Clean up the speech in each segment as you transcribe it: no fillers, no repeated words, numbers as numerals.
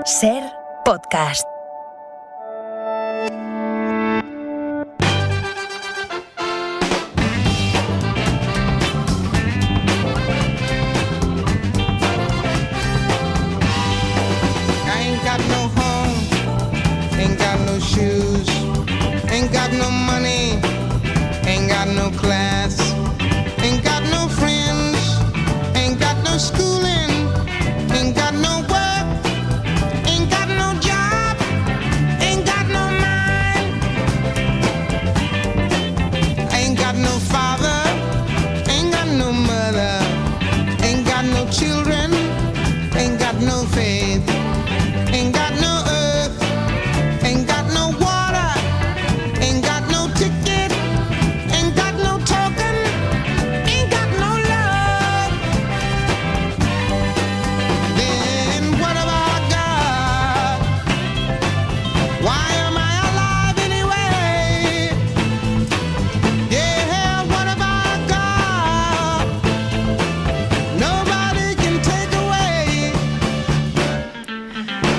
Ser Podcast. Ain't got no money, ain't got no class, ain't got no friends, ain't got no schooling, ain't got no work, ain't got no job, ain't got no mind, ain't got no father, ain't got no mother, ain't got no children, ain't got no faith, ain't got no earth, ain't got no water, ain't got no ticket, ain't got no token, ain't got no love. Then what have I got? Why am I alive anyway? Yeah, what have I got? Nobody can take away.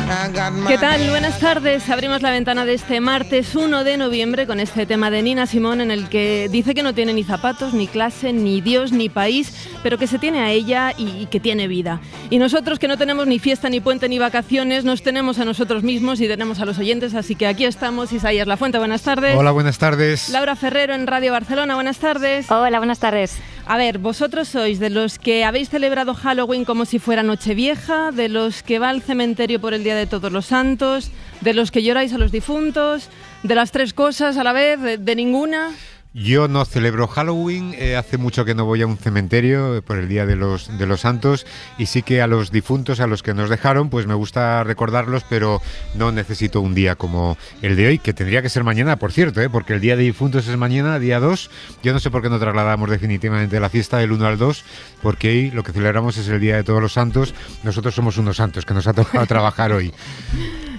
I got my ¿Qué tal? Buenas tardes. Abrimos la ventana de este martes 1 de noviembre con este tema de Nina Simone, en el que dice que no tiene ni zapatos, ni clase, ni Dios, ni país, pero que se tiene a ella y que tiene vida. Y nosotros, que no tenemos ni fiesta, ni puente, ni vacaciones, nos tenemos a nosotros mismos y tenemos a los oyentes, así que aquí estamos. Isaías Lafuente, buenas tardes. Hola, buenas tardes. Laura Ferrero en Radio Barcelona, buenas tardes. Hola, buenas tardes. A ver, vosotros sois de los que habéis celebrado Halloween como si fuera Nochevieja, de los que va al cementerio por el Día de Todos los Santos, de los que lloráis a los difuntos, de las tres cosas a la vez, de ninguna. Yo no celebro Halloween, hace mucho que no voy a un cementerio por el Día de los Santos, y sí que a los difuntos, a los que nos dejaron, pues me gusta recordarlos, pero no necesito un día como el de hoy, que tendría que ser mañana, por cierto, porque el Día de Difuntos es mañana, día 2. Yo no sé por qué no trasladamos definitivamente la fiesta del 1 al 2, porque hoy lo que celebramos es el Día de Todos los Santos. Nosotros somos unos santos que nos ha tocado trabajar hoy.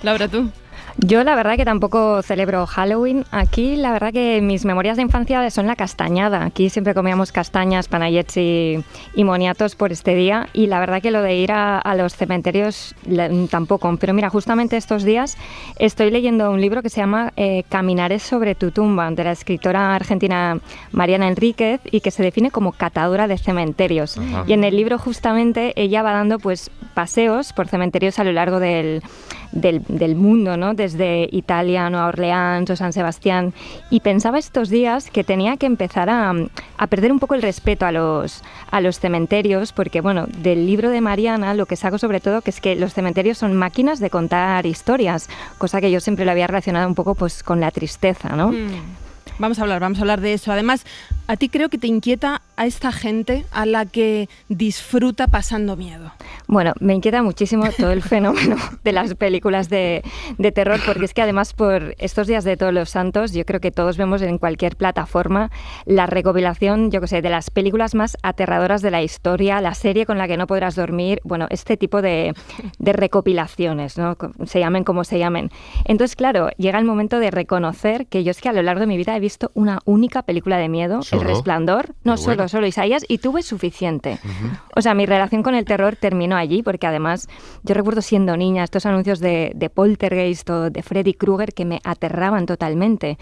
Laura, ¿tú? Yo la verdad que tampoco celebro Halloween. Aquí la verdad que mis memorias de infancia son la castañada. Aquí siempre comíamos castañas, panayets y moniatos por este día, y la verdad que lo de ir a los cementerios tampoco. Pero mira, justamente estos días estoy leyendo un libro que se llama Caminaré sobre tu tumba, de la escritora argentina Mariana Enríquez, y que se define como catadora de cementerios. Ajá. Y en el libro justamente ella va dando pues paseos por cementerios a lo largo del mundo, ¿no? Desde Italia, Nueva Orleans o San Sebastián, y pensaba estos días que tenía que empezar a perder un poco el respeto a los cementerios, porque bueno, del libro de Mariana lo que saco sobre todo que es que los cementerios son máquinas de contar historias, cosa que yo siempre lo había relacionado un poco pues con la tristeza, ¿no? Vamos a hablar de eso. Además, a ti creo que te inquieta a esta gente a la que disfruta pasando miedo. Bueno, me inquieta muchísimo todo el fenómeno de las películas de terror, porque es que además por estos días de Todos los Santos yo creo que todos vemos en cualquier plataforma la recopilación, yo qué sé, de las películas más aterradoras de la historia, la serie con la que no podrás dormir, bueno, este tipo de recopilaciones, ¿no? Se llamen como se llamen. Entonces, claro, llega el momento de reconocer que yo es que a lo largo de mi vida he visto una única película de miedo, ¿Solo? El Resplandor. No, solo Isaías, y tuve suficiente. Uh-huh. O sea, mi relación con el terror terminó allí, porque además yo recuerdo siendo niña estos anuncios de Poltergeist o de Freddy Krueger que me aterraban totalmente.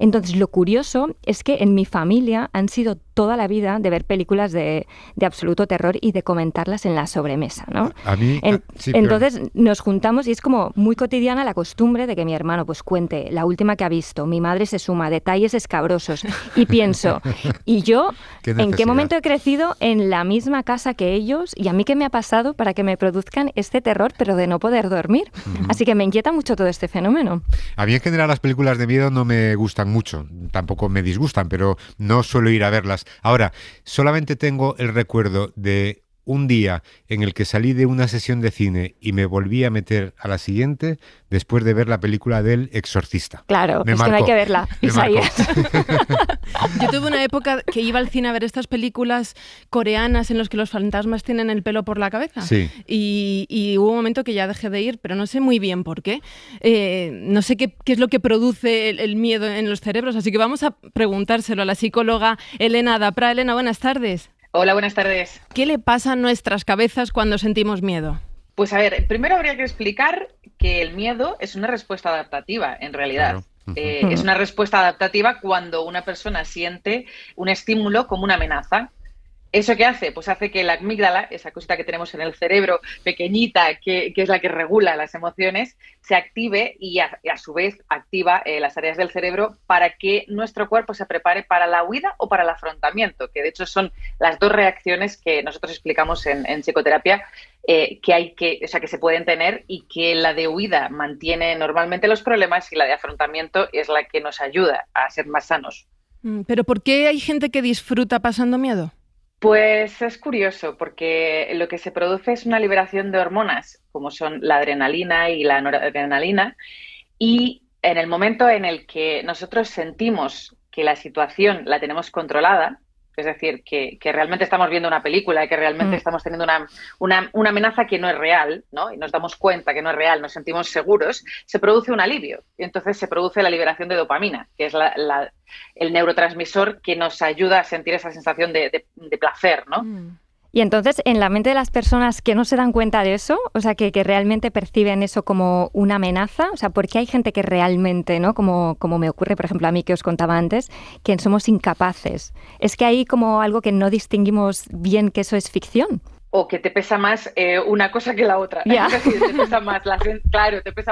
Entonces, lo curioso es que en mi familia han sido toda la vida de ver películas de absoluto terror y de comentarlas en la sobremesa, ¿no? A mí, sí, entonces nos juntamos y es como muy cotidiana la costumbre de que mi hermano pues cuente la última que ha visto, mi madre se suma, detalles escabrosos, y pienso, ¿y yo en qué momento he crecido en la misma casa que ellos, y a mí qué me ha pasado para que me produzcan este terror pero de no poder dormir? Uh-huh. Así que me inquieta mucho todo este fenómeno. A mí en general las películas de miedo no me gustan mucho, tampoco me disgustan, pero no suelo ir a verlas. Ahora, solamente tengo el recuerdo de un día en el que salí de una sesión de cine y me volví a meter a la siguiente después de ver la película del Exorcista. Claro, es que no hay que verla, Isaías. Yo tuve una época que iba al cine a ver estas películas coreanas en las que los fantasmas tienen el pelo por la cabeza. Sí. Y hubo un momento que ya dejé de ir, pero no sé muy bien por qué. No sé qué es lo que produce el miedo en los cerebros, así que vamos a preguntárselo a la psicóloga Elena Dapra. Elena, buenas tardes. Hola, buenas tardes. ¿Qué le pasa a nuestras cabezas cuando sentimos miedo? Pues a ver, primero habría que explicar que el miedo es una respuesta adaptativa, en realidad. Claro. Es una respuesta adaptativa cuando una persona siente un estímulo como una amenaza. ¿Eso qué hace? Pues hace que la amígdala, esa cosita que tenemos en el cerebro, pequeñita, que es la que regula las emociones, se active y a su vez activa las áreas del cerebro para que nuestro cuerpo se prepare para la huida o para el afrontamiento, que de hecho son las dos reacciones que nosotros explicamos en psicoterapia, que se pueden tener, y que la de huida mantiene normalmente los problemas y la de afrontamiento es la que nos ayuda a ser más sanos. ¿Pero por qué hay gente que disfruta pasando miedo? Pues es curioso, porque lo que se produce es una liberación de hormonas, como son la adrenalina y la noradrenalina, y en el momento en el que nosotros sentimos que la situación la tenemos controlada, es decir, que realmente estamos viendo una película y que realmente estamos teniendo una amenaza que no es real, ¿no? Y nos damos cuenta que no es real, nos sentimos seguros, se produce un alivio. Y entonces se produce la liberación de dopamina, que es el neurotransmisor que nos ayuda a sentir esa sensación de placer, ¿no? Y entonces, en la mente de las personas que no se dan cuenta de eso, o sea, que realmente perciben eso como una amenaza, o sea, ¿por qué hay gente que realmente, ¿no? Como me ocurre, por ejemplo, a mí que os contaba antes, que somos incapaces? ¿Es que hay como algo que no distinguimos bien que eso es ficción? O que te pesa más una cosa que la otra. Yeah. Es decir, te pesa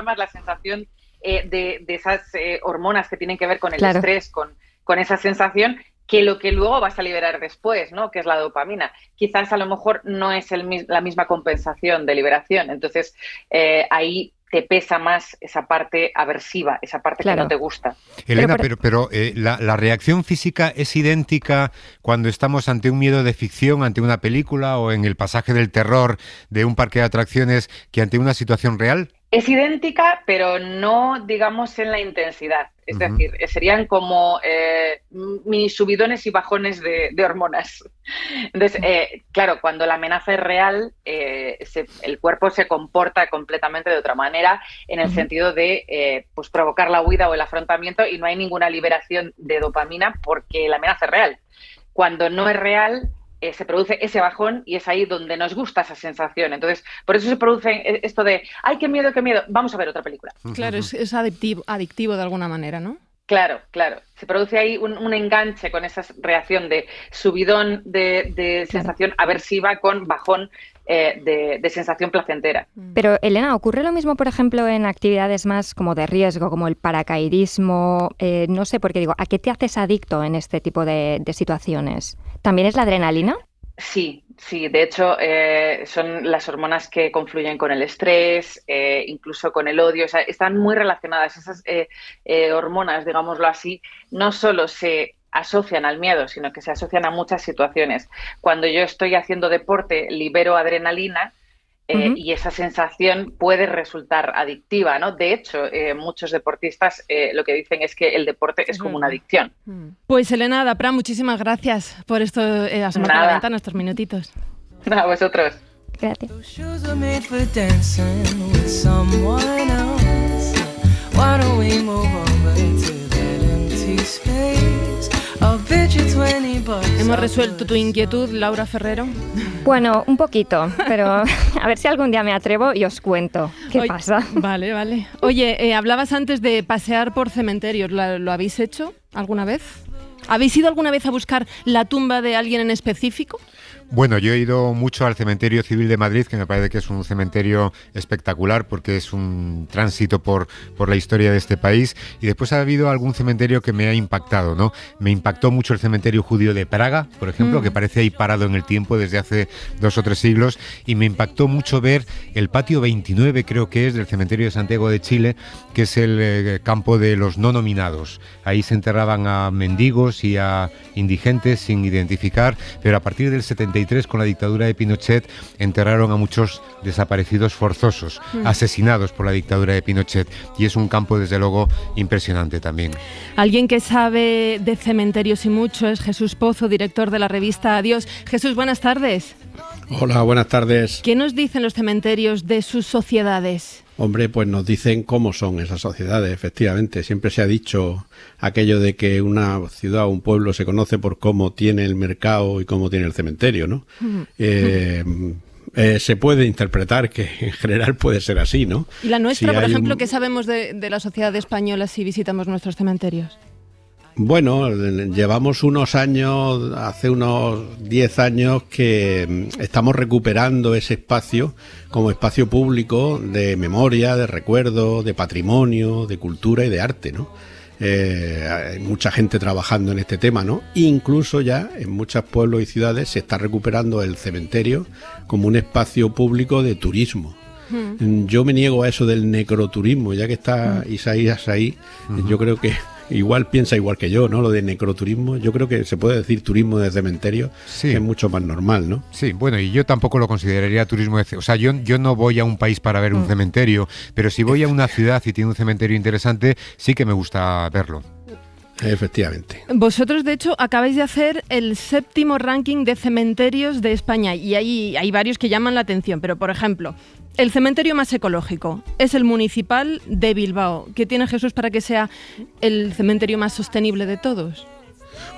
más la sensación de esas hormonas que tienen que ver con el estrés, con esa sensación, que lo que luego vas a liberar después, ¿no? Que es la dopamina. Quizás a lo mejor no es la misma compensación de liberación. Entonces, ahí te pesa más esa parte aversiva, esa parte que no te gusta. Elena, pero la reacción física es idéntica cuando estamos ante un miedo de ficción, ante una película o en el pasaje del terror de un parque de atracciones, que ante una situación real. Es idéntica, pero no, digamos, en la intensidad. Es decir, serían como mini subidones y bajones de hormonas. Entonces, claro, cuando la amenaza es real, el cuerpo se comporta completamente de otra manera, en el sentido de pues provocar la huida o el afrontamiento, y no hay ninguna liberación de dopamina porque la amenaza es real. Cuando no es real, se produce ese bajón, y es ahí donde nos gusta esa sensación. Entonces, por eso se produce esto de ¡ay, qué miedo, qué miedo! Vamos a ver otra película. Claro, es adictivo de alguna manera, ¿no? Claro. Se produce ahí un enganche con esa reacción de subidón de sensación aversiva con bajón de sensación placentera. Pero, Elena, ¿ocurre lo mismo, por ejemplo, en actividades más como de riesgo, como el paracaidismo? No sé, porque digo, ¿a qué te haces adicto en este tipo de situaciones? ¿También es la adrenalina? Sí. De hecho, son las hormonas que confluyen con el estrés, incluso con el odio. O sea, están muy relacionadas. Esas hormonas, digámoslo así, no solo se asocian al miedo, sino que se asocian a muchas situaciones. Cuando yo estoy haciendo deporte, libero adrenalina, y esa sensación puede resultar adictiva, ¿no? De hecho, muchos deportistas lo que dicen es que el deporte es como una adicción. Pues Elena Daprat, muchísimas gracias por esto, asomarte a la ventana, estos minutitos. A vosotros. Gracias. ¿Hemos resuelto tu inquietud, Laura Ferrero? Bueno, un poquito, pero a ver si algún día me atrevo y os cuento qué pasa. Vale. Oye, hablabas antes de pasear por cementerios. ¿Lo habéis hecho alguna vez? ¿Habéis ido alguna vez a buscar la tumba de alguien en específico? Bueno, yo he ido mucho al Cementerio Civil de Madrid, que me parece que es un cementerio espectacular porque es un tránsito por la historia de este país, y después ha habido algún cementerio que me ha impactado, ¿no? Me impactó mucho el cementerio judío de Praga, por ejemplo, que parece ahí parado en el tiempo desde hace 2 o 3 siglos, y me impactó mucho ver el patio 29, creo que es, del cementerio de Santiago de Chile, que es el campo de los no nominados. Ahí se enterraban a mendigos y a indigentes sin identificar, pero a partir del 73, con la dictadura de Pinochet, enterraron a muchos desaparecidos forzosos, asesinados por la dictadura de Pinochet, y es un campo desde luego impresionante también. Alguien que sabe de cementerios y mucho es Jesús Pozo, director de la revista Adiós. Jesús, buenas tardes. Hola, buenas tardes. ¿Qué nos dicen los cementerios de sus sociedades? Hombre, pues nos dicen cómo son esas sociedades, efectivamente. Siempre se ha dicho aquello de que una ciudad o un pueblo se conoce por cómo tiene el mercado y cómo tiene el cementerio, ¿no? se puede interpretar que en general puede ser así, ¿no? ¿Y la nuestra, Si por hay ejemplo, qué sabemos de la sociedad española si visitamos nuestros cementerios? Bueno, llevamos unos años, hace unos 10 años que estamos recuperando ese espacio como espacio público de memoria, de recuerdo, de patrimonio, de cultura y de arte, ¿no? Hay mucha gente trabajando en este tema, ¿no? Incluso ya en muchos pueblos y ciudades se está recuperando el cementerio como un espacio público de turismo. Yo me niego a eso del necroturismo, ya que está Isaías ahí, yo creo que igual piensa igual que yo, ¿no? Lo de necroturismo, yo creo que se puede decir turismo de cementerio, Sí. es mucho más normal, ¿no? Sí, bueno, y yo tampoco lo consideraría turismo o sea, yo no voy a un país para ver un cementerio, pero si voy a una ciudad y tiene un cementerio interesante, sí que me gusta verlo. Efectivamente. Vosotros, de hecho, acabáis de hacer el 7º ranking de cementerios de España y hay varios que llaman la atención, pero, por ejemplo, el cementerio más ecológico es el municipal de Bilbao. ¿Qué tiene Jesús para que sea el cementerio más sostenible de todos?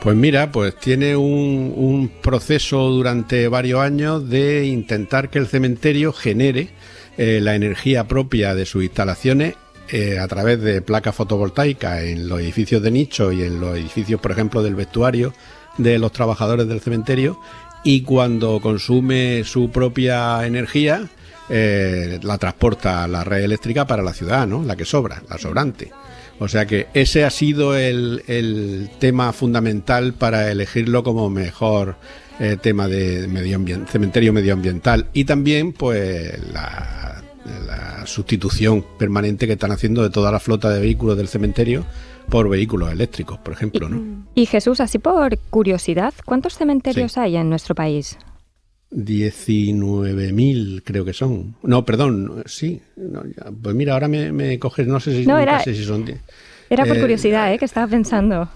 Pues mira, pues tiene un proceso durante varios años de intentar que el cementerio genere la energía propia de sus instalaciones a través de placas fotovoltaicas en los edificios de nicho y en los edificios, por ejemplo, del vestuario de los trabajadores del cementerio, y cuando consume su propia energía la transporta a la red eléctrica para la ciudad, ¿no? La que sobra, la sobrante. O sea que ese ha sido el tema fundamental para elegirlo como mejor tema de cementerio medioambiental, y también pues la sustitución permanente que están haciendo de toda la flota de vehículos del cementerio por vehículos eléctricos, por ejemplo, ¿no? Y Jesús, así por curiosidad, ¿cuántos cementerios Sí. hay en nuestro país? 19.000 creo que son. No, perdón, sí. No, pues mira, ahora me coges, no sé si, No, nunca era- sé si son... Era por curiosidad, que estaba pensando.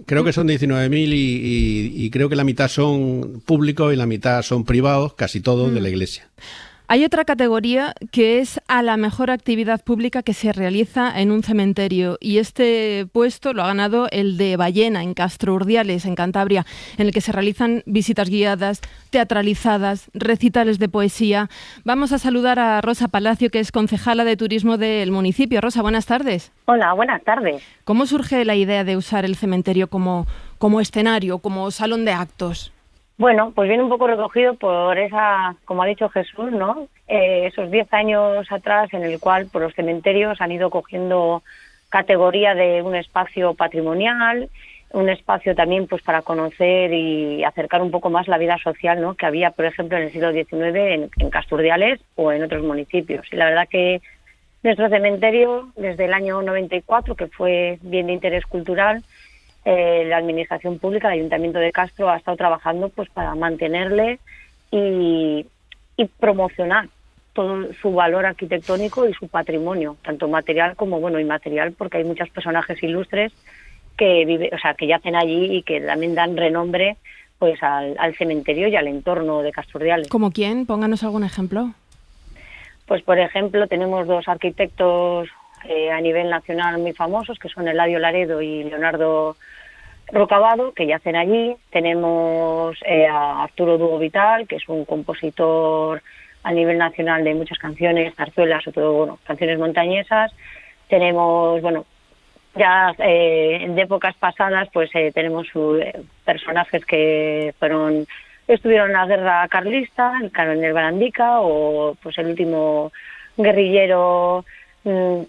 Creo que son 19.000 y creo que la mitad son públicos y la mitad son privados, casi todos de la Iglesia. Hay otra categoría que es a la mejor actividad pública que se realiza en un cementerio, y este puesto lo ha ganado el de Ballena, en Castro Urdiales, en Cantabria, en el que se realizan visitas guiadas, teatralizadas, recitales de poesía. Vamos a saludar a Rosa Palacio, que es concejala de turismo del municipio. Rosa, buenas tardes. Hola, buenas tardes. ¿Cómo surge la idea de usar el cementerio como escenario, como salón de actos? Bueno, pues viene un poco recogido por esa, como ha dicho Jesús, ¿no? Esos 10 años atrás en el cual pues, los cementerios han ido cogiendo categoría de un espacio patrimonial, un espacio también pues para conocer y acercar un poco más la vida social, ¿no? Que había, por ejemplo, en el siglo XIX en Castro Urdiales o en otros municipios. Y la verdad que nuestro cementerio, desde el año 94, que fue bien de interés cultural, la Administración Pública, el Ayuntamiento de Castro, ha estado trabajando pues para mantenerle y promocionar todo su valor arquitectónico y su patrimonio, tanto material como inmaterial, porque hay muchos personajes ilustres que que yacen allí y que también dan renombre pues al cementerio y al entorno de Castro Urdiales. ¿Como quién? Pónganos algún ejemplo. Pues por ejemplo tenemos dos arquitectos a nivel nacional muy famosos, que son Eladio Laredo y Leonardo Rocabado, que yacen allí. Tenemos a Arturo Dugo Vital, que es un compositor a nivel nacional de muchas canciones, zarzuelas, sobre todo canciones montañesas. Tenemos, ya de épocas pasadas, pues tenemos personajes que estuvieron en la guerra carlista, el coronel Barandica, o pues el último guerrillero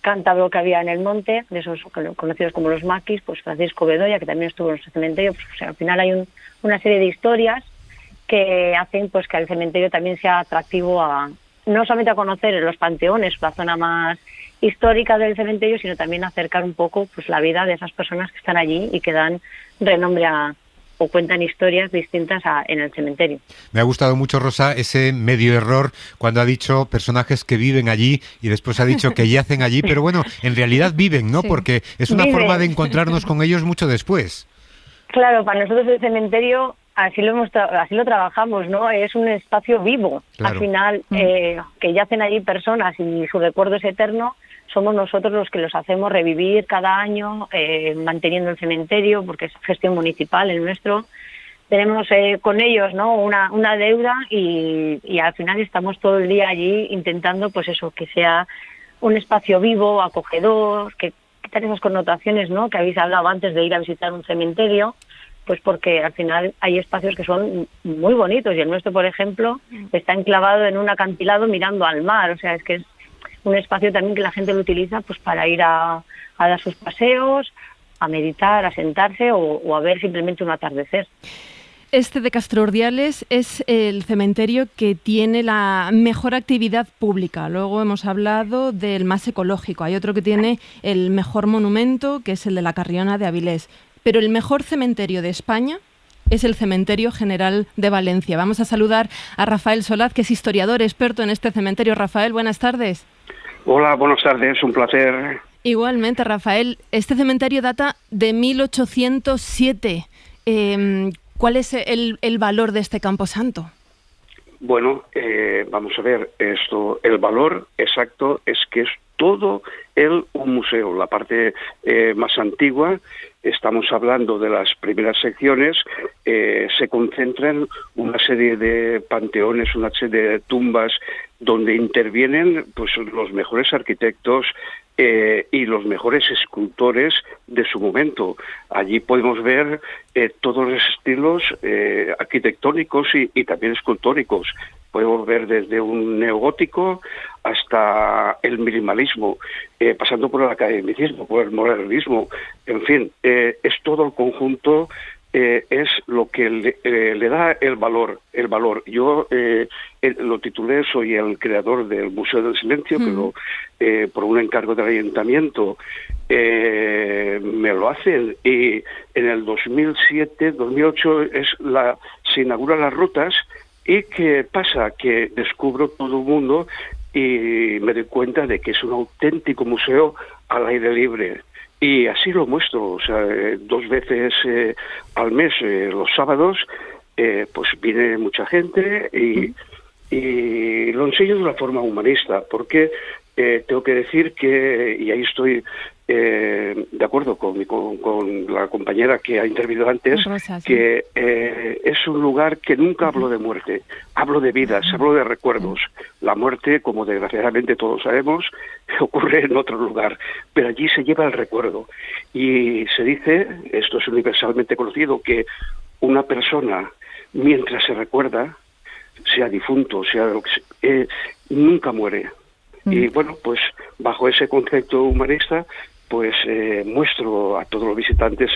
cántabro que había en el monte, de esos conocidos como los maquis, pues Francisco Bedoya, que también estuvo en nuestro cementerio. Pues, al final hay una serie de historias que hacen pues que el cementerio también sea atractivo no solamente a conocer los panteones, la zona más histórica del cementerio, sino también acercar un poco pues la vida de esas personas que están allí y que dan renombre o cuentan historias distintas en el cementerio. Me ha gustado mucho, Rosa, ese medio error cuando ha dicho personajes que viven allí y después ha dicho que yacen allí, pero bueno, en realidad viven, ¿no? Sí. Porque es una Viven. forma de encontrarnos con ellos mucho después. Claro, para nosotros el cementerio así lo trabajamos, ¿no? Es un espacio vivo. Claro. Al final, que yacen allí personas y su recuerdo es eterno, somos nosotros los que los hacemos revivir cada año, manteniendo el cementerio, porque es gestión municipal el nuestro, tenemos con ellos, ¿no?, una deuda y al final estamos todo el día allí intentando, pues eso, que sea un espacio vivo, acogedor, que quitar esas connotaciones, ¿no?, que habéis hablado antes de ir a visitar un cementerio, pues porque al final hay espacios que son muy bonitos y el nuestro, por ejemplo, está enclavado en un acantilado mirando al mar, o sea, es que es un espacio también que la gente lo utiliza pues para ir a dar sus paseos, a meditar, a sentarse o a ver simplemente un atardecer. Este de Castro Urdiales es el cementerio que tiene la mejor actividad pública. Luego hemos hablado del más ecológico. Hay otro que tiene el mejor monumento, que es el de la Carriona de Avilés. Pero el mejor cementerio de España es el Cementerio General de Valencia. Vamos a saludar a Rafael Solaz, que es historiador experto en este cementerio. Rafael, buenas tardes. Hola, buenas tardes, un placer. Igualmente, Rafael. Este cementerio data de 1807. ¿Cuál es el valor de este camposanto? Bueno, vamos a ver, el valor exacto es que es todo un museo. La parte más antigua, estamos hablando de las primeras secciones, se concentran una serie de panteones, una serie de tumbas donde intervienen pues los mejores arquitectos y los mejores escultores de su momento. Allí podemos ver todos los estilos arquitectónicos y también escultóricos. Podemos ver desde un neogótico hasta el minimalismo, pasando por el academicismo, por el modernismo, en fin, es todo el conjunto. Es lo que le da el valor. Yo lo titulé, soy el creador del Museo del Silencio, que por un encargo del ayuntamiento me lo hacen, y en el 2008 se inauguran las rutas. ¿Y qué pasa? Que descubro todo el mundo y me doy cuenta de que es un auténtico museo al aire libre. Y así lo muestro, o sea, 2 veces al mes, los sábados, pues viene mucha gente y lo enseño de una forma humanista, porque tengo que decir que, y ahí estoy de acuerdo con la compañera que ha intervenido antes, Rosa, sí, que es un lugar que nunca hablo de muerte, hablo de vidas, hablo de recuerdos. La muerte, como desgraciadamente todos sabemos, ocurre en otro lugar, pero allí se lleva el recuerdo. Y se dice, esto es universalmente conocido, que una persona, mientras se recuerda, sea difunto, sea lo que sea, nunca muere. Y bueno, pues bajo ese concepto humanista, pues muestro a todos los visitantes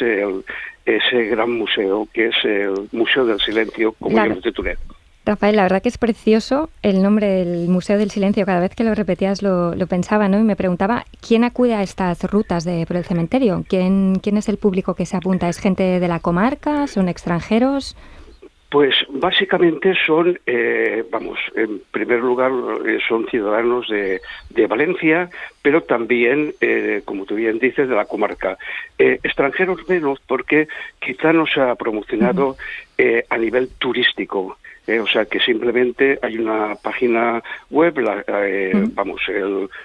ese gran museo, que es el Museo del Silencio, como yo lo titulé. Rafael, la verdad que es precioso el nombre del Museo del Silencio. Cada vez que lo repetías lo pensaba, ¿no? Y me preguntaba, ¿quién acude a estas rutas por el cementerio? ¿Quién es el público que se apunta? ¿Es gente de la comarca? ¿Son extranjeros? Pues básicamente son, en primer lugar, son ciudadanos de Valencia, pero también, como tú bien dices, de la comarca. Extranjeros menos, porque quizá no se ha promocionado a nivel turístico. O sea, que simplemente hay una página web, el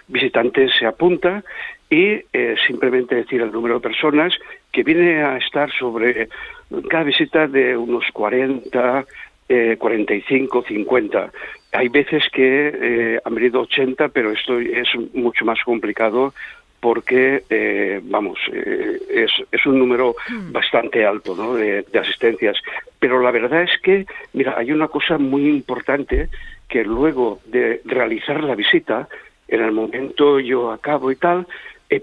visitante se apunta y simplemente decir el número de personas que viene a estar sobre cada visita de unos 40, 45, 50. Hay veces que han venido 80, pero esto es mucho más complicado porque, es un número bastante alto, ¿no?, de asistencias. Pero la verdad es que, mira, hay una cosa muy importante, que luego de realizar la visita, en el momento yo acabo y tal,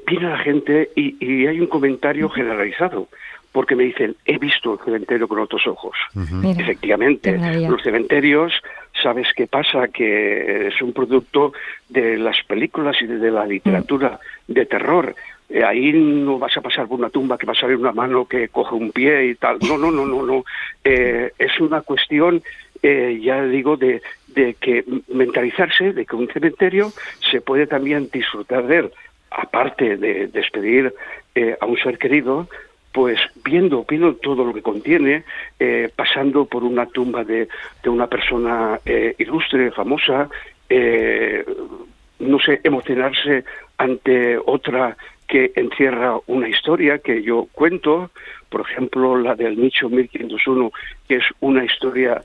viene la gente y hay un comentario generalizado, porque me dicen, he visto el cementerio con otros ojos. Mira, efectivamente, los cementerios, ¿sabes qué pasa? Que es un producto de las películas y de la literatura de terror. Ahí no vas a pasar por una tumba que va a salir una mano que coge un pie y tal. No. Es una cuestión, ya digo, de que mentalizarse de que un cementerio se puede también disfrutar de él, aparte de despedir a un ser querido, pues viendo todo lo que contiene, pasando por una tumba de una persona ilustre, famosa, no sé, emocionarse ante otra que encierra una historia que yo cuento, por ejemplo, la del Nicho 1501, que es una historia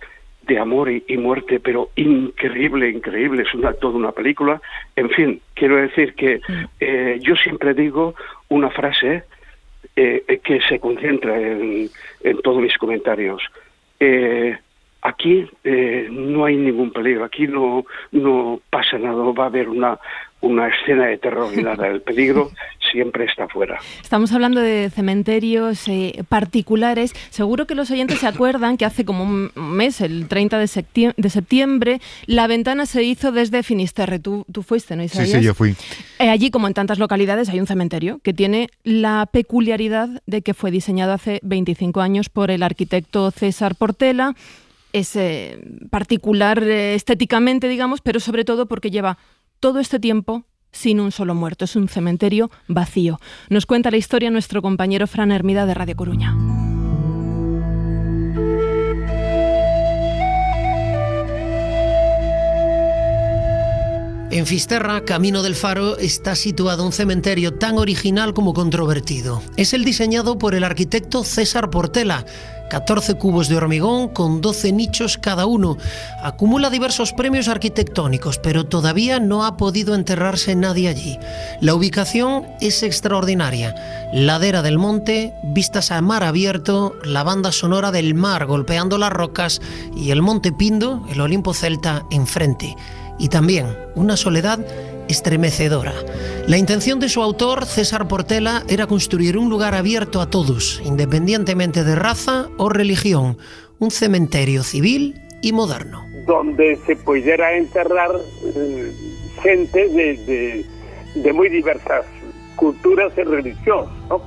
de amor y muerte, pero increíble, es toda una película. En fin, quiero decir que yo siempre digo una frase que se concentra en todos mis comentarios. Aquí no hay ningún peligro, aquí no pasa nada, no va a haber una escena de terror ni nada, el peligro siempre está fuera. Estamos hablando de cementerios particulares. Seguro que los oyentes se acuerdan que hace como un mes, el 30 de septiembre, La Ventana se hizo desde Finisterre. Tú fuiste, ¿no, Isaías? Sí, yo fui. Allí, como en tantas localidades, hay un cementerio que tiene la peculiaridad de que fue diseñado hace 25 años por el arquitecto César Portela. Es particular estéticamente, digamos, pero sobre todo porque lleva todo este tiempo sin un solo muerto. Es un cementerio vacío. Nos cuenta la historia nuestro compañero Fran Hermida de Radio Coruña. En Fisterra, camino del Faro, está situado un cementerio tan original como controvertido. Es el diseñado por el arquitecto César Portela. 14 cubos de hormigón con 12 nichos cada uno. Acumula diversos premios arquitectónicos, pero todavía no ha podido enterrarse nadie allí. La ubicación es extraordinaria. Ladera del monte, vistas a mar abierto, la banda sonora del mar golpeando las rocas y el monte Pindo, el Olimpo celta, enfrente. Y también una soledad estremecedora. La intención de su autor, César Portela, era construir un lugar abierto a todos, independientemente de raza o religión, un cementerio civil y moderno. Donde se pudiera enterrar gente de muy diversas culturas y religiones, ¿no?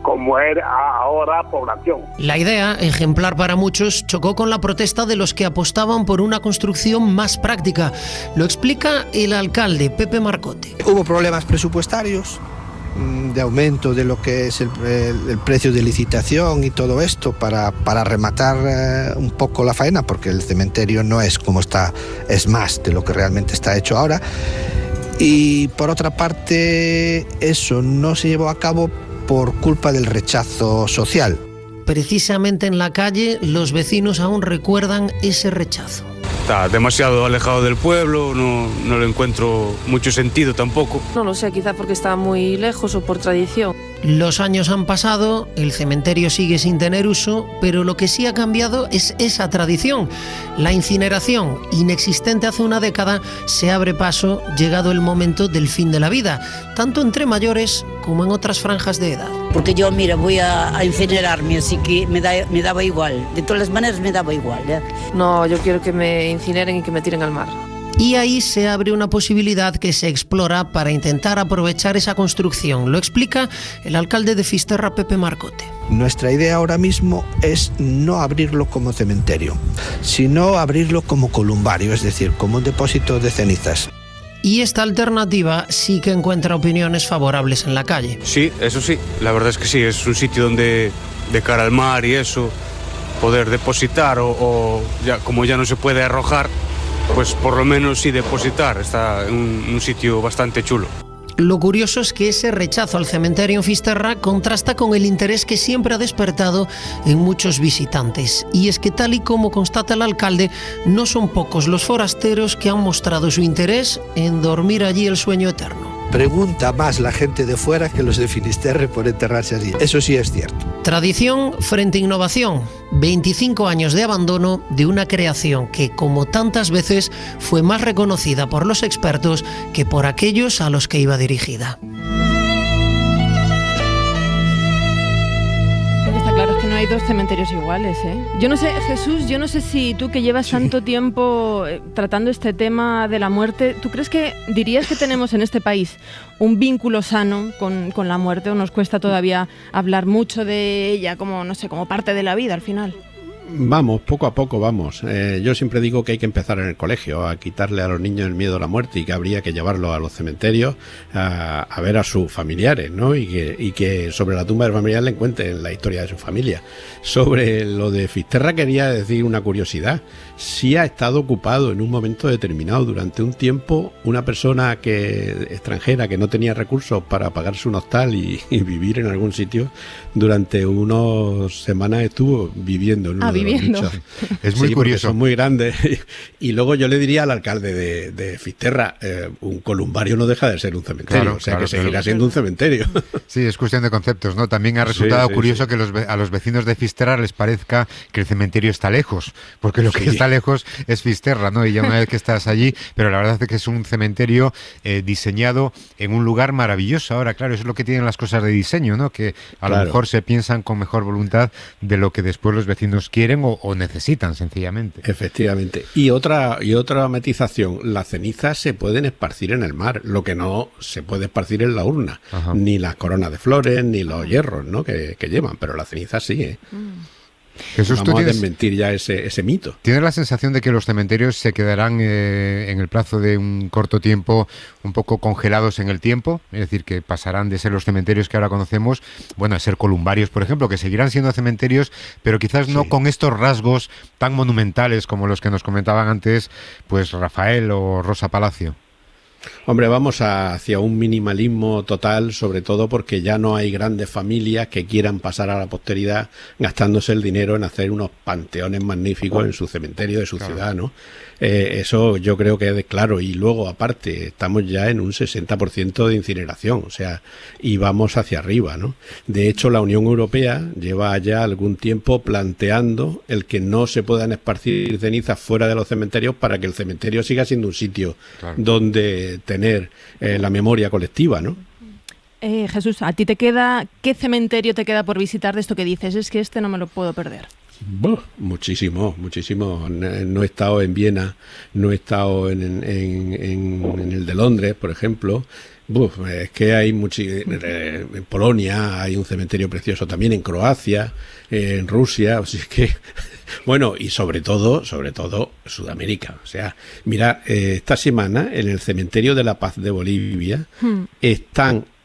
como era ahora población. La idea, ejemplar para muchos, chocó con la protesta de los que apostaban por una construcción más práctica. Lo explica el alcalde, Pepe Marcote. Hubo problemas presupuestarios, de aumento de lo que es el precio de licitación y todo esto para rematar un poco la faena, porque el cementerio no es como está, es más de lo que realmente está hecho ahora. Y por otra parte, eso no se llevó a cabo por culpa del rechazo social. Precisamente en la calle, los vecinos aún recuerdan ese rechazo. Está demasiado alejado del pueblo, no le encuentro mucho sentido tampoco. No lo sé, quizá porque está muy lejos o por tradición. Los años han pasado, el cementerio sigue sin tener uso, pero lo que sí ha cambiado es esa tradición. La incineración, inexistente hace una década, se abre paso llegado el momento del fin de la vida, tanto entre mayores como en otras franjas de edad. Porque yo, mira, voy a incinerarme, así que me daba igual. De todas las maneras me daba igual, ¿eh? No, yo quiero que me incineren y que me tiren al mar. Y ahí se abre una posibilidad que se explora para intentar aprovechar esa construcción. Lo explica el alcalde de Fisterra, Pepe Marcote. Nuestra idea ahora mismo es no abrirlo como cementerio, sino abrirlo como columbario, es decir, como un depósito de cenizas. Y esta alternativa sí que encuentra opiniones favorables en la calle. Sí, eso sí, la verdad es que sí, es un sitio donde, de cara al mar y eso, poder depositar o ya, como ya no se puede arrojar, pues por lo menos sí depositar, está en un sitio bastante chulo. Lo curioso es que ese rechazo al cementerio en Fisterra contrasta con el interés que siempre ha despertado en muchos visitantes. Y es que, tal y como constata el alcalde, no son pocos los forasteros que han mostrado su interés en dormir allí el sueño eterno. Pregunta más la gente de fuera que los de Finisterre por enterrarse allí. Eso sí es cierto. Tradición frente a innovación. 25 años de abandono de una creación que, como tantas veces, fue más reconocida por los expertos que por aquellos a los que iba dirigida. Está claro, es que no hay dos cementerios iguales, ¿eh? Yo no sé, Jesús, yo no sé si tú, que llevas tanto tiempo tratando este tema de la muerte, ¿tú crees que dirías que tenemos en este país un vínculo sano con la muerte, o nos cuesta todavía hablar mucho de ella como, no sé, como parte de la vida al final? Vamos, poco a poco vamos. Yo siempre digo que hay que empezar en el colegio, a quitarle a los niños el miedo a la muerte, y que habría que llevarlo a los cementerios a ver a sus familiares, ¿no? Y que sobre la tumba del familiar le cuenten la historia de su familia. Sobre lo de Fisterra quería decir una curiosidad. sí ha estado ocupado en un momento determinado. Durante un tiempo, una persona extranjera que no tenía recursos para pagarse un hostal y vivir en algún sitio, durante unas semanas estuvo viviendo en uno de los nichos. Es muy curioso. Son muy grandes. Y luego yo le diría al alcalde de Fisterra, un columbario no deja de ser un cementerio, que seguirá siendo un cementerio. Sí, es cuestión de conceptos, ¿no? También ha resultado curioso que a los vecinos de Fisterra les parezca que el cementerio está lejos, porque lo que está lejos es Fisterra, ¿no? Y ya una vez que estás allí, pero la verdad es que es un cementerio diseñado en un lugar maravilloso. Ahora, claro, eso es lo que tienen las cosas de diseño, ¿no? Que a lo mejor se piensan con mejor voluntad de lo que después los vecinos quieren o necesitan, sencillamente. Efectivamente. Y otra matización, las cenizas se pueden esparcir en el mar, lo que no se puede esparcir en la urna, ni las coronas de flores, ni los hierros, ¿no? que llevan, pero las cenizas sí, ¿eh? Jesús, vamos a desmentir ya ese mito. ¿Tienes la sensación de que los cementerios se quedarán en el plazo de un corto tiempo un poco congelados en el tiempo? Es decir, que pasarán de ser los cementerios que ahora conocemos, bueno, a ser columbarios, por ejemplo, que seguirán siendo cementerios, pero quizás no con estos rasgos tan monumentales como los que nos comentaban antes, pues Rafael o Rosa Palacio. Hombre, vamos hacia un minimalismo total, sobre todo porque ya no hay grandes familias que quieran pasar a la posteridad gastándose el dinero en hacer unos panteones magníficos en su cementerio de su ciudad, ¿no? Eso yo creo que es claro. Y luego, aparte, estamos ya en un 60% de incineración, o sea, y vamos hacia arriba, ¿no? De hecho, la Unión Europea lleva ya algún tiempo planteando el que no se puedan esparcir cenizas fuera de los cementerios para que el cementerio siga siendo un sitio donde tener la memoria colectiva, ¿no? Jesús, ¿a ti qué cementerio te queda por visitar de esto que dices? Es que este no me lo puedo perder. Muchísimo. No he estado en Viena, no he estado en el de Londres, por ejemplo. Es que hay en Polonia hay un cementerio precioso, también en Croacia, en Rusia, así que bueno, y sobre todo Sudamérica. O sea, mira, esta semana en el cementerio de La Paz de Bolivia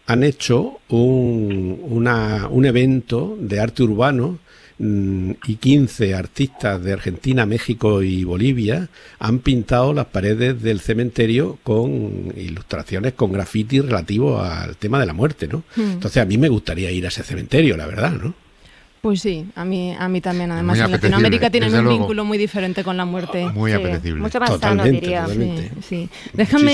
han hecho un evento de arte urbano, y 15 artistas de Argentina, México y Bolivia han pintado las paredes del cementerio con ilustraciones, con graffiti relativo al tema de la muerte, ¿no? Entonces a mí me gustaría ir a ese cementerio, la verdad, ¿no? Pues sí, a mí también. Además, en Latinoamérica tienen un vínculo muy diferente con la muerte. Muy apetecible. Mucho más sano, diría. Sí. Déjame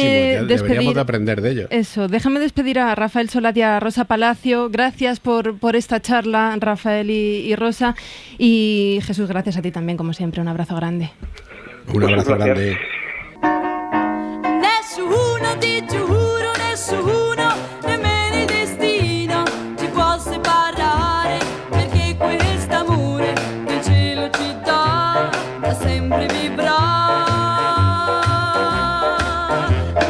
despedir. Deberíamos de aprender de ello. Eso, déjame despedir a Rafael Solat y a Rosa Palacio. Gracias por esta charla, Rafael y Rosa. Y Jesús, gracias a ti también, como siempre. Un abrazo grande. Un abrazo grande. Nessuno, ti giuro, nessuno, nemmeno il destino ci può separare, perché quest'amore del cielo ci dà da sempre vibrare.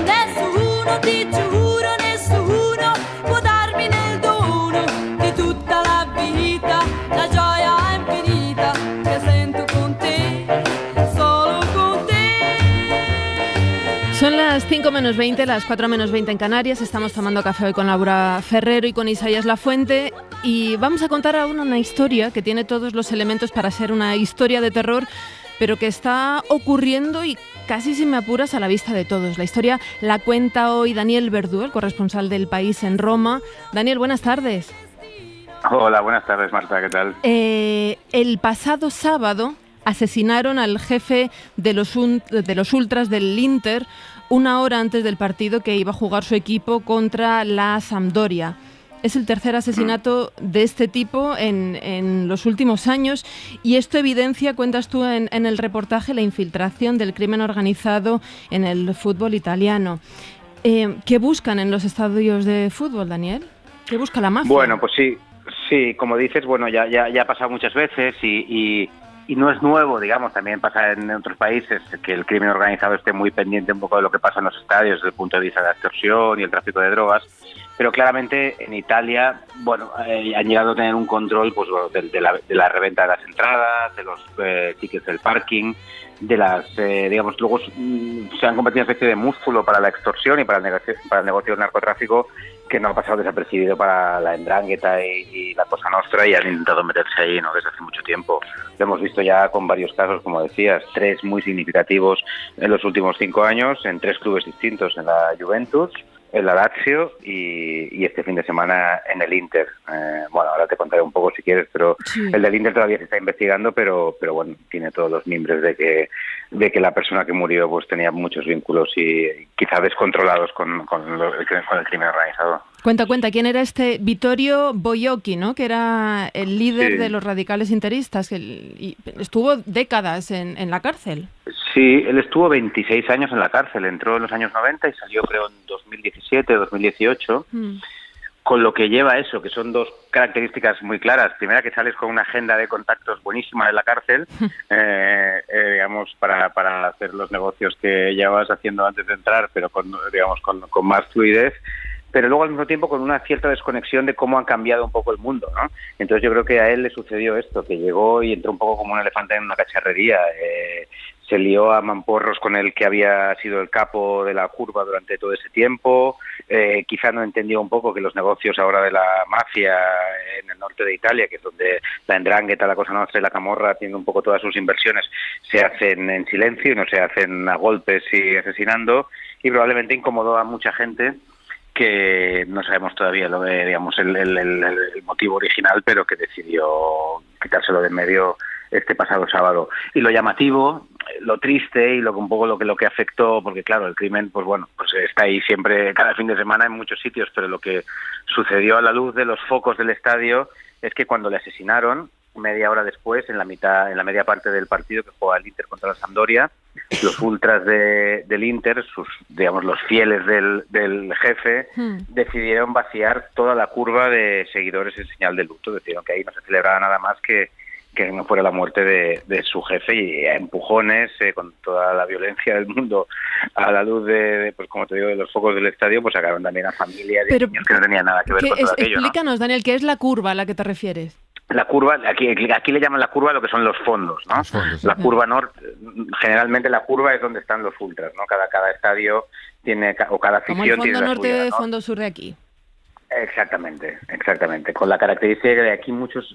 Nessuno, ti giuro, nessuno può darmi nel dono di tutta la vita la gioia infinita che sento con te, solo con te. Son las 5 menos 20, las 4 menos 20 en Canarias. Estamos tomando café hoy con Laura Ferrero y con Isaías Lafuente. Y vamos a contar ahora una historia que tiene todos los elementos para ser una historia de terror, pero que está ocurriendo y casi, si me apuras, a la vista de todos. La historia la cuenta hoy Daniel Verdú, el corresponsal del País en Roma. Daniel, buenas tardes. Hola, buenas tardes, Marta, ¿qué tal? El pasado sábado asesinaron al jefe de los ultras del Inter una hora antes del partido que iba a jugar su equipo contra la Sampdoria. Es el tercer asesinato de este tipo en los últimos años, y esto evidencia, cuentas tú en el reportaje, la infiltración del crimen organizado en el fútbol italiano. ¿Qué buscan en los estadios de fútbol, Daniel? ¿Qué busca la mafia? Bueno, pues sí, como dices, bueno, ya ha pasado muchas veces y no es nuevo, digamos, también pasa en otros países que el crimen organizado esté muy pendiente un poco de lo que pasa en los estadios desde el punto de vista de la extorsión y el tráfico de drogas. pero claramente en Italia, bueno, han llegado a tener un control, pues bueno, de la reventa de las entradas, de los tickets del parking, de las, digamos, luego se han convertido en una especie de músculo para la extorsión y para el negocio del narcotráfico, que no ha pasado desapercibido para la 'Ndrangheta y la Cosa Nostra, y han intentado meterse ahí, ¿no?, desde hace mucho tiempo. Lo hemos visto ya con varios casos, como decías, 3 muy significativos en los últimos 5 años, en 3 clubes distintos, en la Juventus, en la Lazio y este fin de semana en el Inter. Bueno, ahora te contaré un poco si quieres, pero sí. El del Inter todavía se está investigando, pero bueno, tiene todos los mimbres de que la persona que murió pues tenía muchos vínculos y quizá descontrolados con el crimen organizado. Cuenta, ¿quién era este Vittorio Boiocchi, ¿no?, que era el líder de los radicales interistas, y estuvo décadas en la cárcel? Sí, él estuvo 26 años en la cárcel, entró en los años 90 y salió creo en 2017, 2018, con lo que lleva eso, que son 2 características muy claras. Primera, que sales con una agenda de contactos buenísima en la cárcel, digamos, para hacer los negocios que llevabas haciendo antes de entrar, pero con más fluidez. Pero luego al mismo tiempo con una cierta desconexión de cómo ha cambiado un poco el mundo, ¿no? Entonces yo creo que a él le sucedió esto, que llegó y entró un poco como un elefante en una cacharrería. Se lió a mamporros con el que había sido el capo de la curva durante todo ese tiempo. Quizá no entendió un poco que los negocios ahora de la mafia en el norte de Italia, que es donde la 'Ndrangheta, la Cosa Nostra y la Camorra tienen un poco todas sus inversiones, se hacen en silencio y no se hacen a golpes y asesinando, y probablemente incomodó a mucha gente que no sabemos todavía el motivo original, pero que decidió quitárselo de en medio este pasado sábado. Y lo llamativo, lo triste y un poco lo que afectó, porque claro, el crimen pues está ahí siempre, cada fin de semana en muchos sitios, pero lo que sucedió a la luz de los focos del estadio es que cuando le asesinaron, media hora después, en la media parte del partido que juega el Inter contra la Sampdoria, los ultras del Inter, los fieles del jefe, decidieron vaciar toda la curva de seguidores en señal de luto. Decidieron que ahí no se celebraba nada más que no fuera la muerte de su jefe, y a empujones, con toda la violencia del mundo, a la luz pues como te digo, de los focos del estadio, pues sacaron también a familia de niños que no tenían nada que ver con todo aquello, ¿no? Explícanos, Daniel, ¿qué es la curva a la que te refieres? La curva, aquí le llaman la curva lo que son los fondos, ¿no? La curva norte, generalmente la curva es donde están los ultras, ¿no? Cada estadio tiene, o cada afición tiene la suya, ¿no? Como el fondo norte, fondo sur de aquí. Exactamente. Con la característica de aquí muchos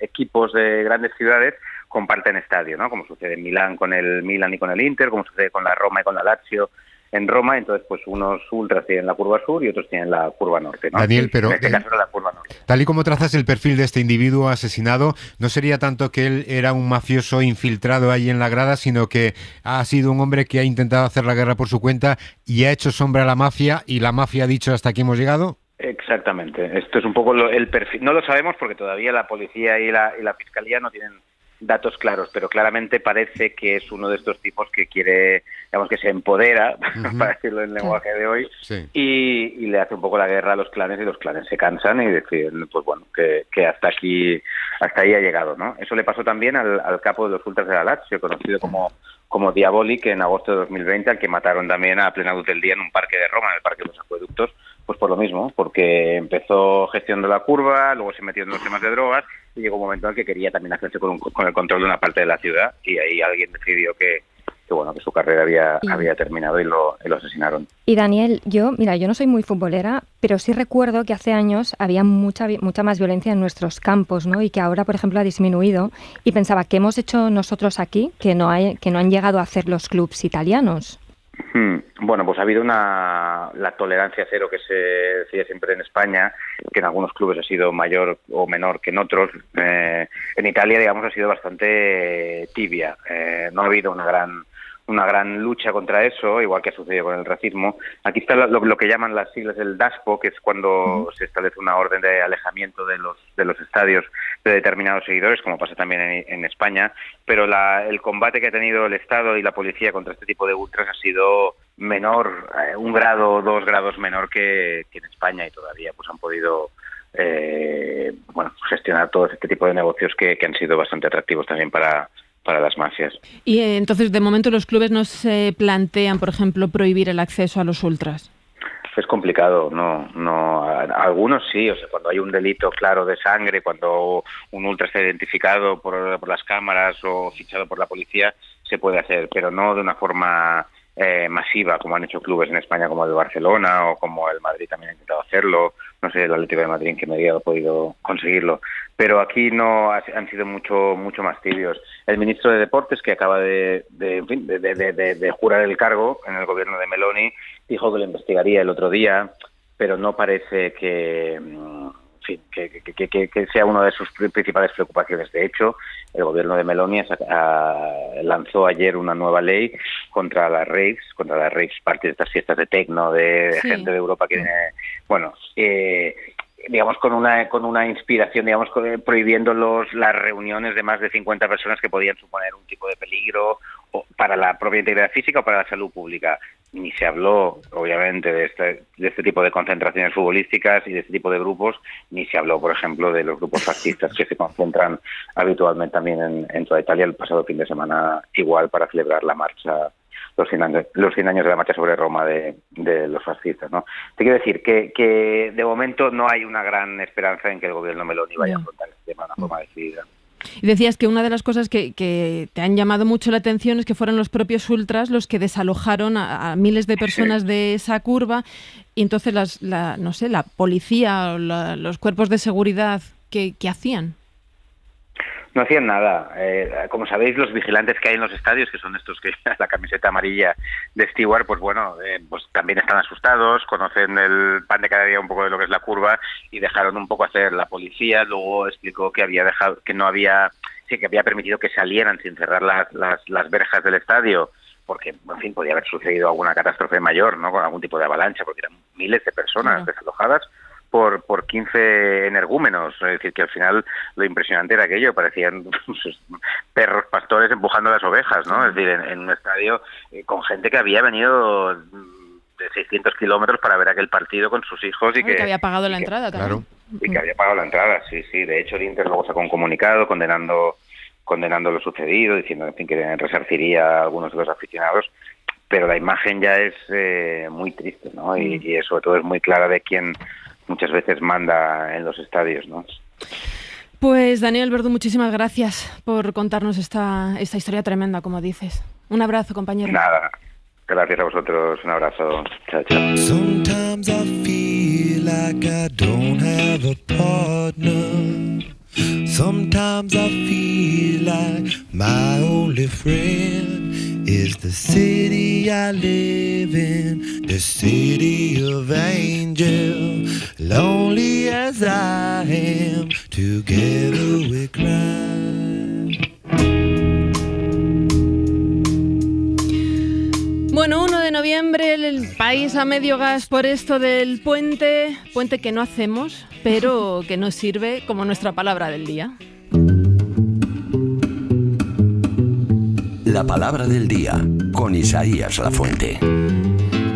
equipos de grandes ciudades comparten estadio, ¿no? Como sucede en Milán con el Milan y con el Inter, como sucede con la Roma y con la Lazio en Roma. Entonces, pues unos ultras tienen la curva sur y otros tienen la curva norte, ¿no? Daniel, pero en este caso era la curva norte. Tal y como trazas el perfil de este individuo asesinado, no sería tanto que él era un mafioso infiltrado ahí en la grada, sino que ha sido un hombre que ha intentado hacer la guerra por su cuenta y ha hecho sombra a la mafia, y la mafia ha dicho hasta aquí hemos llegado. Exactamente. Esto es un poco el perfil. No lo sabemos porque todavía la policía y la fiscalía no tienen datos claros, pero claramente parece que es uno de estos tipos que quiere, digamos, que se empodera, para decirlo en lenguaje de hoy, y le hace un poco la guerra a los clanes, y los clanes se cansan y deciden, pues bueno, que hasta ahí ha llegado, ¿no? Eso le pasó también al capo de los ultras de la Lazio, conocido como Diaboli, que en agosto de 2020, al que mataron también a plena luz del día en un parque de Roma, en el Parque de los Acueductos, pues por lo mismo, porque empezó gestionando la curva, luego se metió en los temas de drogas, y llegó un momento en el que quería también hacerse con el control de una parte de la ciudad, y ahí alguien decidió que su carrera había terminado y lo asesinaron. Y Daniel, yo no soy muy futbolera, pero sí recuerdo que hace años había mucha más violencia en nuestros campos, ¿no? Y que ahora, por ejemplo, ha disminuido. Y pensaba, ¿qué hemos hecho nosotros aquí que no han llegado a hacer los clubs italianos? Bueno, pues ha habido la tolerancia cero que se decía siempre en España, que en algunos clubes ha sido mayor o menor que en otros. En Italia, digamos, ha sido bastante tibia. No ha habido una gran lucha contra eso, igual que ha sucedido con el racismo. Aquí está lo que llaman las siglas del DASPO, que es cuando se establece una orden de alejamiento de los estadios de determinados seguidores, como pasa también en España, pero el combate que ha tenido el Estado y la policía contra este tipo de ultras ha sido menor, 1 grado o 2 grados menor que en España, y todavía pues han podido gestionar todo este tipo de negocios que han sido bastante atractivos también para las mafias. Y entonces, de momento, los clubes no se plantean, por ejemplo, prohibir el acceso a los ultras. Es complicado, algunos sí, o sea, cuando hay un delito claro de sangre, cuando un ultra está identificado por las cámaras o fichado por la policía, se puede hacer, pero no de una forma masiva, como han hecho clubes en España como el de Barcelona o como el Madrid también ha intentado hacerlo, no sé, el Atlético de Madrid en qué medida ha podido conseguirlo, pero aquí no han sido mucho más tibios. El ministro de Deportes, que acaba de jurar el cargo en el gobierno de Meloni, dijo que lo investigaría el otro día, pero no parece que sea una de sus principales preocupaciones. De hecho, el gobierno de Meloni lanzó ayer una nueva ley contra las raves parties, estas fiestas de techno de gente de Europa que digamos con una inspiración, digamos, prohibiendo las reuniones de más de 50 personas que podían suponer un tipo de peligro para la propia integridad física o para la salud pública. Ni se habló, obviamente, de este tipo de concentraciones futbolísticas y de este tipo de grupos, ni se habló, por ejemplo, de los grupos fascistas que se concentran habitualmente también en toda Italia el pasado fin de semana, igual para celebrar la marcha, los 100 años de la marcha sobre Roma de los fascistas, ¿no? Te quiero decir que de momento no hay una gran esperanza en que el gobierno Meloni vaya a afrontar este tema de una forma decidida. Y decías que una de las cosas que te han llamado mucho la atención es que fueron los propios ultras los que desalojaron a miles de personas de esa curva, y entonces la policía o los cuerpos de seguridad, ¿qué hacían? No hacían nada. Como sabéis, los vigilantes que hay en los estadios, que son estos que la camiseta amarilla de Stewart, pues bueno, pues también están asustados, conocen el pan de cada día un poco de lo que es la curva y dejaron un poco hacer. La policía luego explicó que había permitido que salieran sin cerrar las verjas del estadio, porque, en fin, podía haber sucedido alguna catástrofe mayor, ¿no? Con algún tipo de avalancha, porque eran miles de personas desalojadas por 15 energúmenos. Es decir, que al final lo impresionante era aquello, parecían perros pastores empujando las ovejas, ¿no? Es decir, en un estadio con gente que había venido de 600 kilómetros para ver aquel partido con sus hijos y que había pagado la entrada también. Claro. Y que había pagado la entrada, sí. De hecho, el Inter luego sacó un comunicado condenando lo sucedido, diciendo, en fin, que resarciría a algunos de los aficionados, pero la imagen ya es muy triste, ¿no? Y sobre todo es muy clara de quién muchas veces manda en los estadios, ¿no? Pues Daniel Verdú, muchísimas gracias por contarnos esta historia tremenda, como dices. Un abrazo, compañero. Nada, gracias a vosotros, un abrazo. Chao, chao. Sometimes I feel like I don't have a partner. Sometimes I feel like my only friend is the city I live in, the city of angels. Lonely as I am, together we cry. Bueno, 1 de noviembre, el país a medio gas por esto del puente que no hacemos, pero que nos sirve como nuestra palabra del día. La palabra del día, con Isaías Lafuente.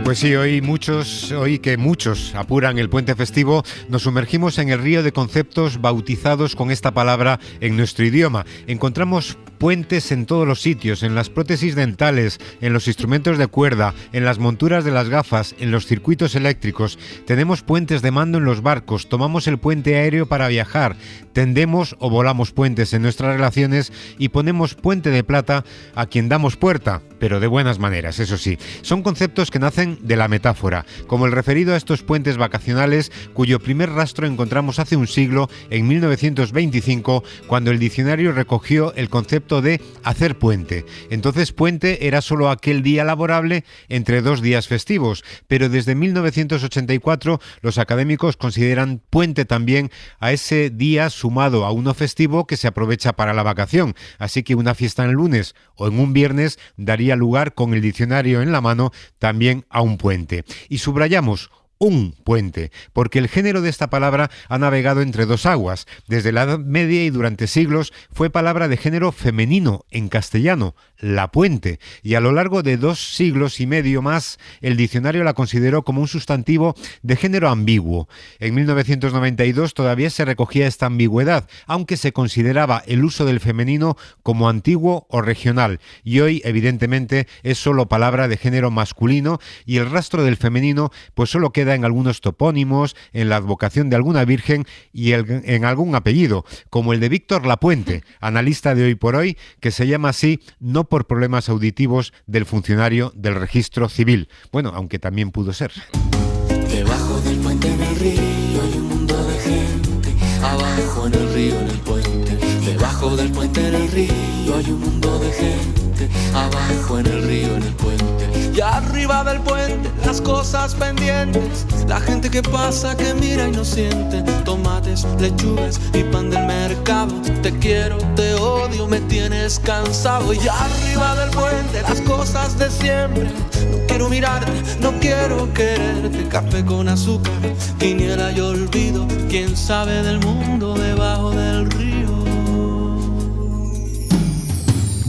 Pues sí, hoy que muchos apuran el puente festivo, nos sumergimos en el río de conceptos bautizados con esta palabra en nuestro idioma. Encontramos puentes en todos los sitios, en las prótesis dentales, en los instrumentos de cuerda, en las monturas de las gafas, en los circuitos eléctricos. Tenemos puentes de mando en los barcos, tomamos el puente aéreo para viajar, tendemos o volamos puentes en nuestras relaciones y ponemos puente de plata a quien damos puerta, pero de buenas maneras, eso sí. Son conceptos que nacen de la metáfora, como el referido a estos puentes vacacionales, cuyo primer rastro encontramos hace un siglo, en 1925, cuando el diccionario recogió el concepto de hacer puente. Entonces puente era solo aquel día laborable entre dos días festivos, pero desde 1984 los académicos consideran puente también a ese día sumado a uno festivo que se aprovecha para la vacación, así que una fiesta en el lunes o en un viernes daría lugar, con el diccionario en la mano, también a un puente. Y subrayamos un puente, porque el género de esta palabra ha navegado entre dos aguas. Desde la Edad Media y durante siglos fue palabra de género femenino en castellano, la puente, y a lo largo de 2 siglos y medio más, el diccionario la consideró como un sustantivo de género ambiguo. En 1992 todavía se recogía esta ambigüedad, aunque se consideraba el uso del femenino como antiguo o regional, y hoy evidentemente es solo palabra de género masculino, y el rastro del femenino pues solo queda queda en algunos topónimos, en la advocación de alguna virgen y en algún apellido, como el de Víctor Lapuente, analista de Hoy por Hoy, que se llama así no por problemas auditivos del funcionario del registro civil. Bueno, aunque también pudo ser. Debajo del puente en el río hay un mundo de gente. Abajo en el río, en el puente. Debajo del puente en el río hay un mundo de gente. Abajo en el río, en el puente. Y arriba del puente las cosas pendientes. La gente que pasa, que mira y no siente. Tomates, lechugas y pan del mercado. Te quiero, te odio, me tienes cansado. Y arriba del puente las cosas de siempre. No quiero mirarte, no quiero quererte. Café con azúcar, quiniela y olvido. ¿Quién sabe del mundo debajo del río?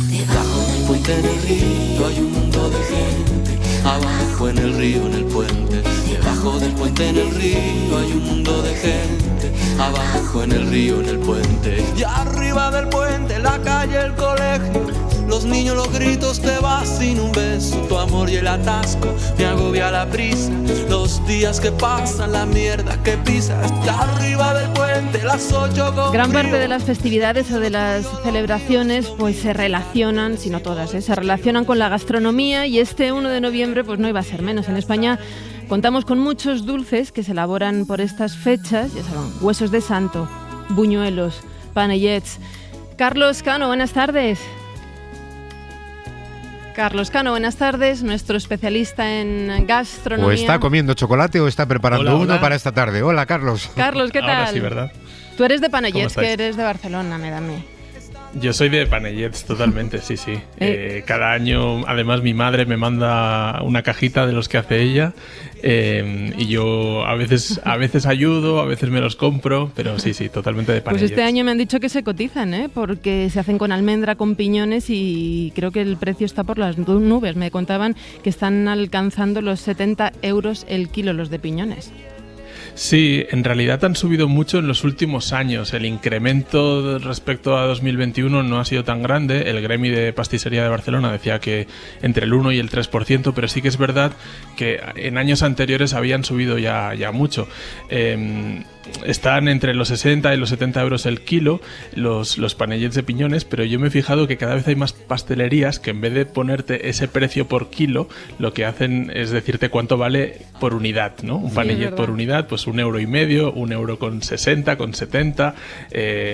Debajo del puente en el río hay un mundo de gente. Abajo en el río, en el puente. Debajo del puente en el río hay un mundo de gente. Abajo en el río, en el puente. Y arriba del puente la calle, el colegio. Los niños, los gritos, te vas sin un beso. Tu amor y el atasco me agobia la prisa. Los días que pasan, la mierda que pisas. Y arriba del puente las 8 con Gran parte de las festividades o de las celebraciones pues se relacionan, si no todas, se relacionan con la gastronomía, y este 1 de noviembre pues no iba a ser menos. En España contamos con muchos dulces que se elaboran por estas fechas, ya saben, huesos de santo, buñuelos, panellets. Carlos Cano, buenas tardes. Carlos Cano, buenas tardes, nuestro especialista en gastronomía. O está comiendo chocolate o está preparando uno para esta tarde. Hola, Carlos. Carlos, ¿qué tal? Ahora sí, ¿verdad? Tú eres de Panellets, que eres de Barcelona, me da a mí. Yo soy de Panellets, totalmente, sí. Cada año, además, mi madre me manda una cajita de los que hace ella, y yo a veces ayudo, a veces me los compro, pero sí, totalmente de Panellets. Pues este año me han dicho que se cotizan, porque se hacen con almendra, con piñones, y creo que el precio está por las nubes. Me contaban que están alcanzando los 70 euros el kilo los de piñones. Sí, en realidad han subido mucho en los últimos años. El incremento respecto a 2021 no ha sido tan grande. El Gremi de Pastisería de Barcelona decía que entre el 1 y el 3%, pero sí que es verdad que en años anteriores habían subido ya mucho. Están entre los 60 y los 70 euros el kilo los panellets de piñones, pero yo me he fijado que cada vez hay más pastelerías que en vez de ponerte ese precio por kilo, lo que hacen es decirte cuánto vale por unidad, ¿no? Un panellet por unidad, pues 1,5 euros, 1 euro con 60, con 70,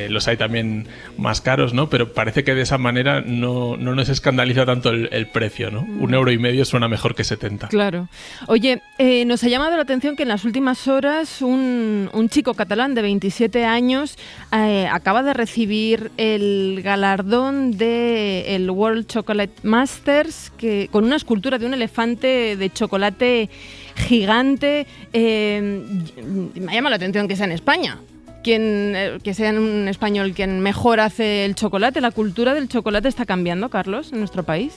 los hay también más caros, ¿no? Pero parece que de esa manera no nos escandaliza tanto el precio, ¿no? 1,5 euros suena mejor que 70. Claro. Oye, nos ha llamado la atención que en las últimas horas un chico catalán de 27 años acaba de recibir el galardón del World Chocolate Masters, con una escultura de un elefante de chocolate gigante. Me llama la atención que sea en España. Que sea un español quien mejor hace el chocolate. ¿La cultura del chocolate está cambiando, Carlos, en nuestro país?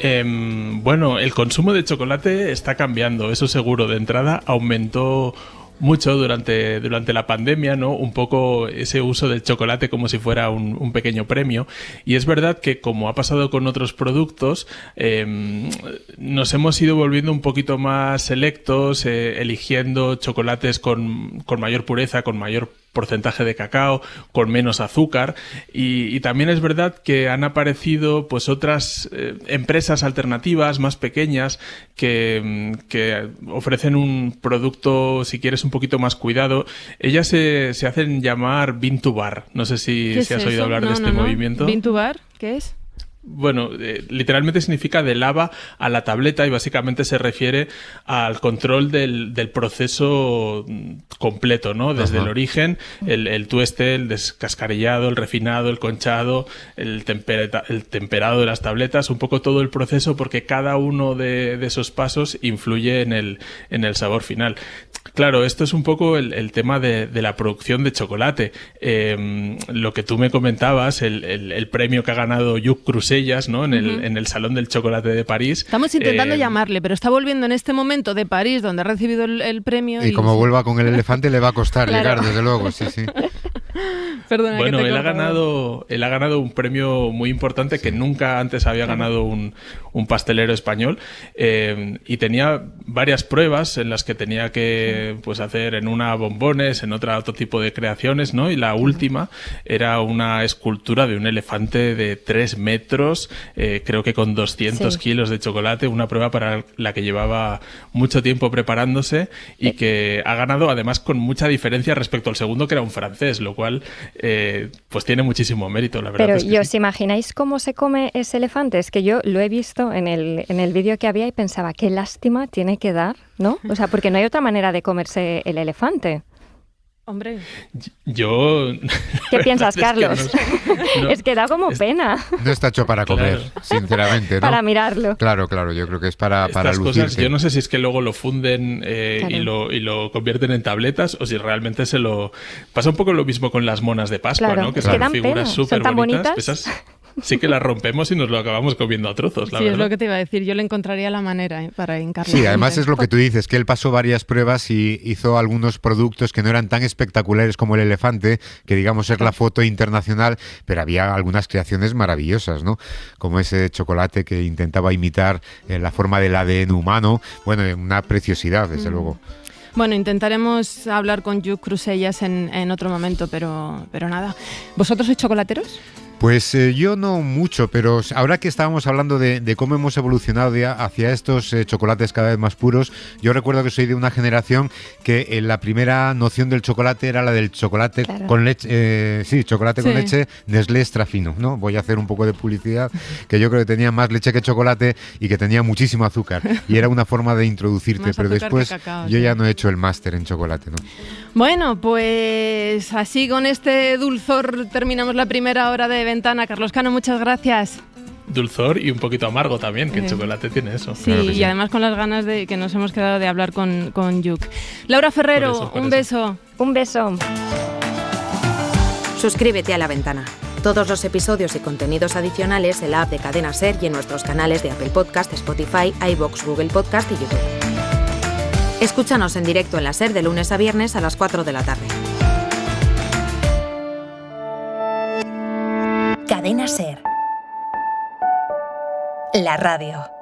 Bueno, el consumo de chocolate está cambiando, eso seguro. De entrada aumentó mucho durante la pandemia, ¿no? Un poco ese uso del chocolate como si fuera un pequeño premio. Y es verdad que, como ha pasado con otros productos, nos hemos ido volviendo un poquito más selectos, eligiendo chocolates con mayor pureza, con mayor porcentaje de cacao, con menos azúcar, y también es verdad que han aparecido pues otras empresas alternativas más pequeñas que ofrecen un producto, si quieres, un poquito más cuidado. Ellas se hacen llamar Bean to Bar. No sé si has oído hablar de este movimiento. ¿Bean to Bar? ¿Qué es? Bueno, literalmente significa de lava a la tableta, y básicamente se refiere al control del proceso completo, ¿no? Desde el origen, el tueste, el descascarillado, el refinado, el conchado, el temperado de las tabletas, un poco todo el proceso, porque cada uno de esos pasos influye en el sabor final. Claro, esto es un poco el tema de la producción de chocolate. Lo que tú me comentabas, el premio que ha ganado Lluc Crusellas, ¿no? En el Salón del Chocolate de París. Estamos intentando llamarle, pero está volviendo en este momento de París, donde ha recibido el premio. Y como vuelva con el elefante le va a costar llegar, desde luego, sí. Perdona, bueno, que te he él ha cortado. ganado un premio muy importante que nunca antes había ganado un pastelero español, y tenía varias pruebas en las que tenía que pues hacer en una bombones, en otra otro tipo de creaciones, ¿no? Y la última era una escultura de un elefante de 3 metros, creo que con 200 kilos de chocolate, una prueba para la que llevaba mucho tiempo preparándose y que ha ganado además con mucha diferencia respecto al segundo, que era un francés, lo cual pues tiene muchísimo mérito, la verdad. Pero es que ¿y os imagináis cómo se come ese elefante? Es que yo lo he visto en el vídeo que había y pensaba, qué lástima tiene que dar, ¿no? O sea, porque no hay otra manera de comerse el elefante. Hombre. Yo... ¿Qué piensas, Carlos? no, es que da como pena. No está hecho para comer, sinceramente, ¿no? Para mirarlo. Claro, yo creo que es para Estas lucirse. cosas, yo no sé si es que luego lo funden y lo convierten en tabletas o si realmente se lo... Pasa un poco lo mismo con las monas de Pascua, ¿no? Que son figuras súper bonitas. Esas sí que las rompemos y nos lo acabamos comiendo a trozos, la Sí, verdad. es lo que te iba a decir. Yo le encontraría la manera para hincarle. Sí, además es lo que tú dices, que él pasó varias pruebas y hizo algunos productos que no eran tan espectaculares como el elefante, que digamos es la foto internacional, pero había algunas creaciones maravillosas, ¿no? Como ese chocolate que intentaba imitar la forma del ADN humano. Bueno, una preciosidad, desde luego. Bueno, intentaremos hablar con Lluc Crusellas en otro momento, pero nada. ¿Vosotros sois chocolateros? Pues yo no mucho, pero ahora que estábamos hablando de cómo hemos evolucionado hacia estos chocolates cada vez más puros, yo recuerdo que soy de una generación que la primera noción del chocolate era la del chocolate con leche, con leche Nestlé extra fino, ¿no? Voy a hacer un poco de publicidad, que yo creo que tenía más leche que chocolate y que tenía muchísimo azúcar, y era una forma de introducirte, pero después cacao, yo ya no he hecho el máster en chocolate, ¿no? Bueno, pues así con este dulzor terminamos la primera hora de Ventana. Carlos Cano, muchas gracias. Dulzor y un poquito amargo también, que el chocolate tiene eso. Sí, claro y además con las ganas de que nos hemos quedado de hablar con Lluc. Laura Ferrero, un beso. Un beso. Suscríbete a La Ventana. Todos los episodios y contenidos adicionales en la app de Cadena SER y en nuestros canales de Apple Podcast, Spotify, iVoox, Google Podcast y YouTube. Escúchanos en directo en la SER de lunes a viernes a las 4 de la tarde. Cadena SER. La radio.